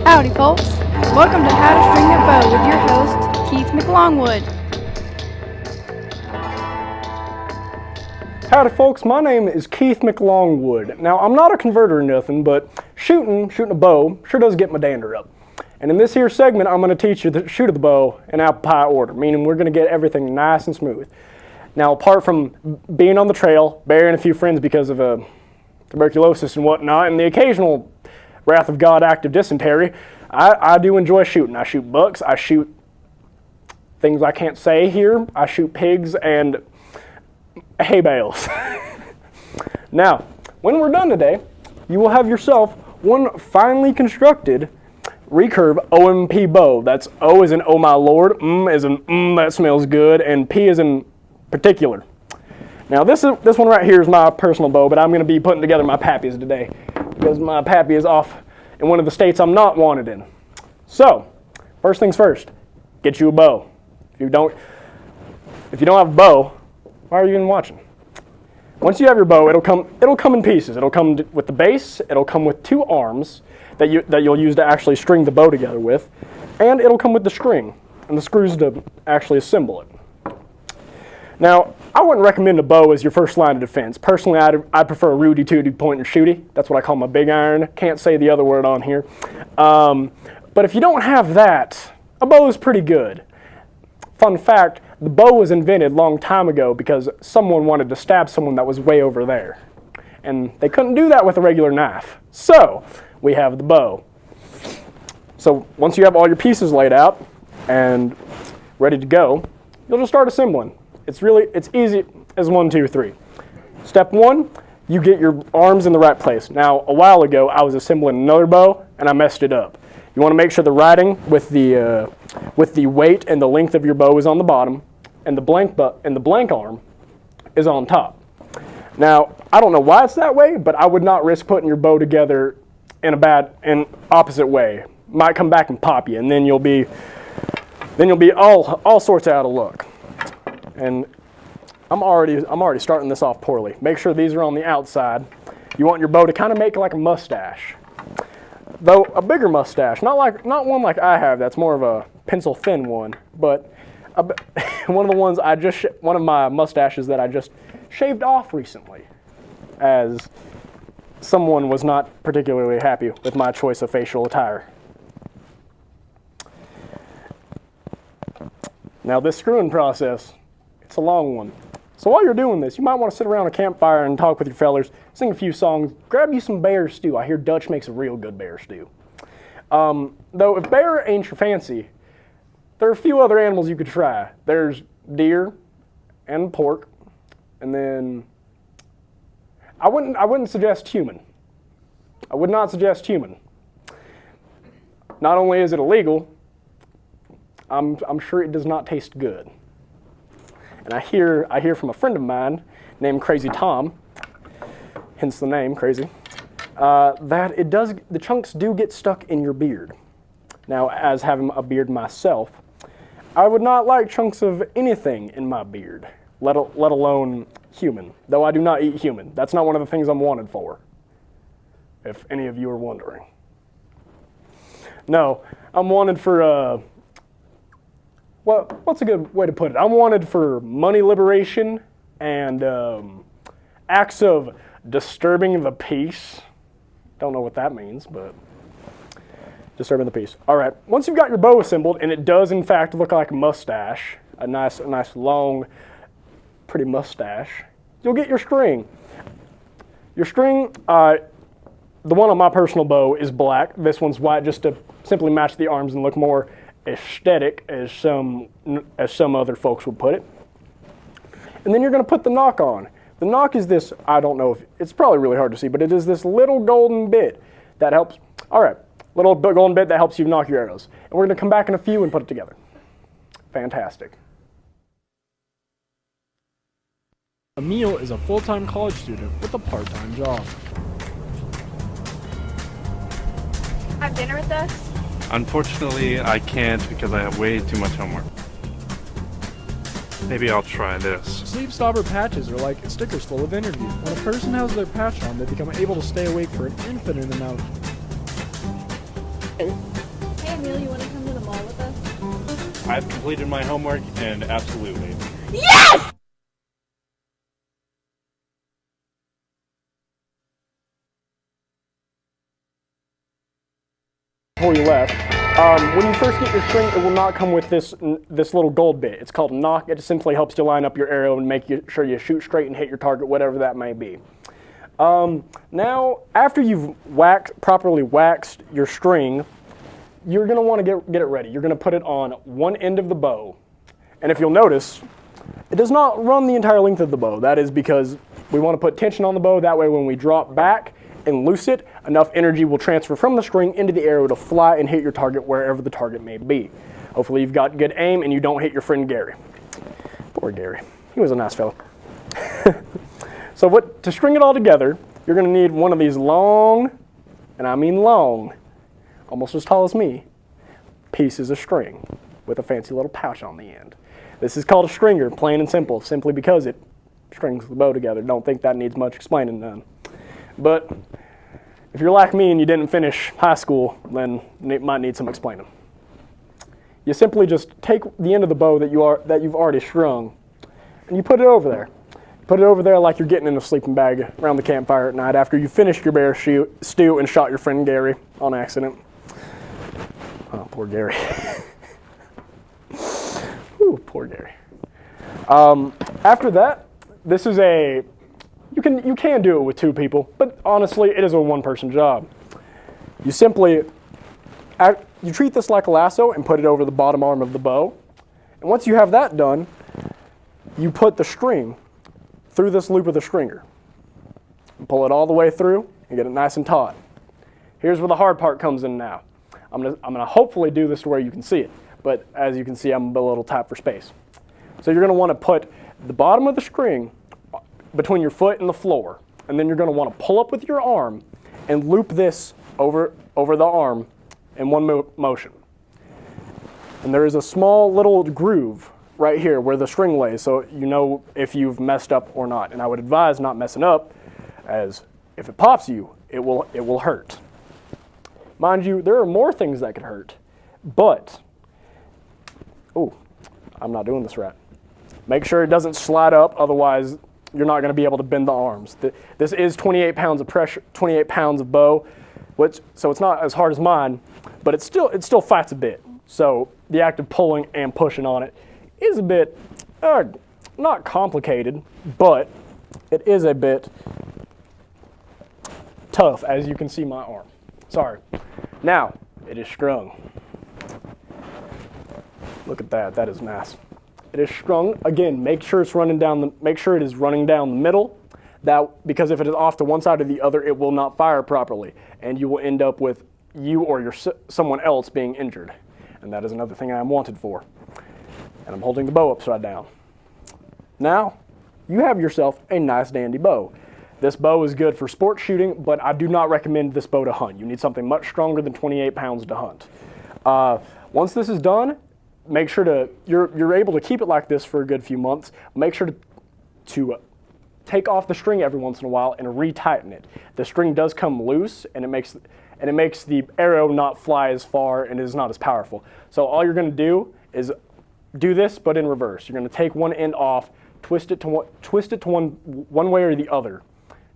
Howdy folks, welcome to How to String a Bow with your host, Keith McLongwood. Howdy folks, my name is Keith McLongwood. Now I'm not a converter or nothing, but shooting a bow sure does get my dander up. And in this here segment, I'm going to teach you the shoot of the bow in apple pie order, meaning we're going to get everything nice and smooth. Now apart from being on the trail, burying a few friends because of tuberculosis and whatnot, and the occasional wrath of God act of dysentery, I do enjoy shooting. I shoot bucks, I shoot things I can't say here, I shoot pigs and hay bales. Now, when we're done today, you will have yourself one finely constructed recurve OMP bow. That's O as in oh my lord, M as in that smells good, and P as in particular. Now this one right here is my personal bow, but I'm going to be putting together my pappy's today because my pappy is off in one of the states I'm not wanted in. So, first things first, get you a bow. If you don't have a bow, why are you even watching? Once you have your bow, it'll come in pieces. It'll come with the base, it'll come with two arms that you'll use to actually string the bow together with, and it'll come with the string and the screws to actually assemble it. Now, I wouldn't recommend a bow as your first line of defense. Personally, I'd prefer a Rudy Tooty point and shooty. That's what I call my big iron. Can't say the other word on here. But if you don't have that, a bow is pretty good. Fun fact, the bow was invented a long time ago because someone wanted to stab someone that was way over there. And they couldn't do that with a regular knife. So, we have the bow. So, once you have all your pieces laid out and ready to go, you'll just start assembling. It's easy as 1, 2, 3. Step 1, you get your arms in the right place. Now, a while ago, I was assembling another bow, and I messed it up. You want to make sure the writing with the weight and the length of your bow is on the bottom, and the blank arm is on top. Now, I don't know why it's that way, but I would not risk putting your bow together in opposite way. Might come back and pop you, and then you'll be all sorts out of luck. And I'm already starting this off poorly. Make sure these are on the outside. You want your bow to kind of make like a mustache. Though a bigger mustache, not one like I have that's more of a pencil thin one, but one of my mustaches that I just shaved off recently, as someone was not particularly happy with my choice of facial attire. Now this screwing process, it's a long one. So while you're doing this, you might want to sit around a campfire and talk with your fellers, sing a few songs, grab you some bear stew. I hear Dutch makes a real good bear stew. Though if bear ain't your fancy, there are a few other animals you could try. There's deer and pork, and then I wouldn't suggest human. I would not suggest human. Not only is it illegal, I'm sure it does not taste good. And I hear from a friend of mine named Crazy Tom, hence the name Crazy, that the chunks do get stuck in your beard. Now, as having a beard myself, I would not like chunks of anything in my beard, let alone human. Though I do not eat human. That's not one of the things I'm wanted for, if any of you are wondering. No, I'm wanted for well, what's a good way to put it? I'm wanted for money liberation and acts of disturbing the peace. Don't know what that means, but disturbing the peace. All right, once you've got your bow assembled, and it does in fact look like a mustache, a nice long, pretty mustache, you'll get your string. Your string, the one on my personal bow is black. This one's white, just to simply match the arms and look more aesthetic, as some other folks would put it. And then you're going to put the knock on. The knock is this, I don't know if, it's probably really hard to see, but it is this little golden bit that helps, little golden bit that helps you knock your arrows. And we're going to come back in a few and put it together. Fantastic. Emil is a full-time college student with a part-time job. Have dinner with us? Unfortunately, I can't because I have way too much homework. Maybe I'll try this. Sleep stopper patches are like stickers full of energy. When a person has their patch on, they become able to stay awake for an infinite amount. right, Neil? You want to come to the mall with us? I've completed my homework and absolutely. Yes! Before you left, when you first get your string, it will not come with this little gold bit. It's called knock. It simply helps you line up your arrow and make sure you shoot straight and hit your target, whatever that may be. Now, after you've properly waxed your string, you're going to want to get it ready. You're going to put it on one end of the bow. And if you'll notice, it does not run the entire length of the bow. That is because we want to put tension on the bow. That way when we drop back and loose it, enough energy will transfer from the string into the arrow to fly and hit your target wherever the target may be. Hopefully you've got good aim and you don't hit your friend Gary. Poor Gary. He was a nice fellow. So to string it all together, you're going to need one of these long, and I mean long, almost as tall as me, pieces of string with a fancy little pouch on the end. This is called a stringer, plain and simple, simply because it strings the bow together. Don't think that needs much explaining none. But if you're like me and you didn't finish high school, then it might need some explaining. You simply just take the end of the bow that you've already strung, and you put it over there. Put it over there like you're getting in a sleeping bag around the campfire at night after you finished your bear stew and shot your friend Gary on accident. Oh, poor Gary. Ooh, poor Gary. After that, this is you can do it with two people, but honestly, it is a one-person job. You simply, you treat this like a lasso and put it over the bottom arm of the bow. And once you have that done, you put the string through this loop of the stringer. And pull it all the way through and get it nice and taut. Here's where the hard part comes in now. I'm gonna hopefully do this to where you can see it, but as you can see, I'm a little tight for space. So you're gonna wanna put the bottom of the string between your foot and the floor, and then you're gonna wanna pull up with your arm and loop this over the arm in one motion. And there is a small little groove right here where the string lays, so you know if you've messed up or not. And I would advise not messing up, as if it pops you, it will hurt. Mind you, there are more things that could hurt, but, oh, I'm not doing this right. Make sure it doesn't slide up, otherwise you're not going to be able to bend the arms. This is 28 pounds of pressure, 28 pounds of bow, so it's not as hard as mine, but it still fights a bit. So the act of pulling and pushing on it is a bit, not complicated, but it is a bit tough, as you can see my arm. Sorry. Now, it is strung. Look at that, that is nice. It is strung. Again, make sure it is running down the middle, because if it is off to one side or the other, it will not fire properly, and you will end up with you or someone else being injured. And that is another thing I am wanted for. And I'm holding the bow upside down. Now, you have yourself a nice dandy bow. This bow is good for sport shooting, but I do not recommend this bow to hunt. You need something much stronger than 28 pounds to hunt. Once this is done, make sure you're able to keep it like this for a good few months. Make sure to take off the string every once in a while and retighten it. The string does come loose, and it makes the arrow not fly as far and is not as powerful. So all you're going to do is do this, but in reverse. You're going to take one end off, twist it to one way or the other,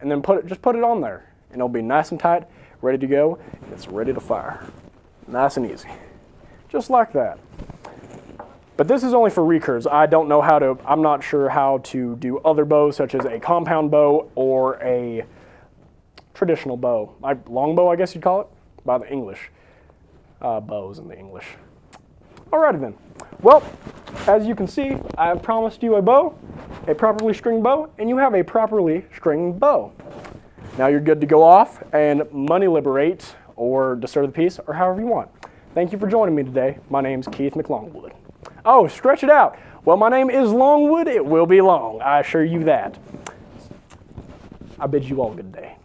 and then just put it on there, and it'll be nice and tight, ready to go, and it's ready to fire. Nice and easy, just like that. But this is only for recurves. I'm not sure how to do other bows, such as a compound bow or a traditional bow. Longbow, I guess you'd call it, by the English. Bows in the English. Alrighty then. Well, as you can see, I have promised you a bow, a properly stringed bow, and you have a properly stringed bow. Now you're good to go off and money liberate or disturb the peace, or however you want. Thank you for joining me today. My name's Keith McLongwood. Oh, stretch it out. Well, my name is Longwood. It will be long. I assure you that. I bid you all a good day.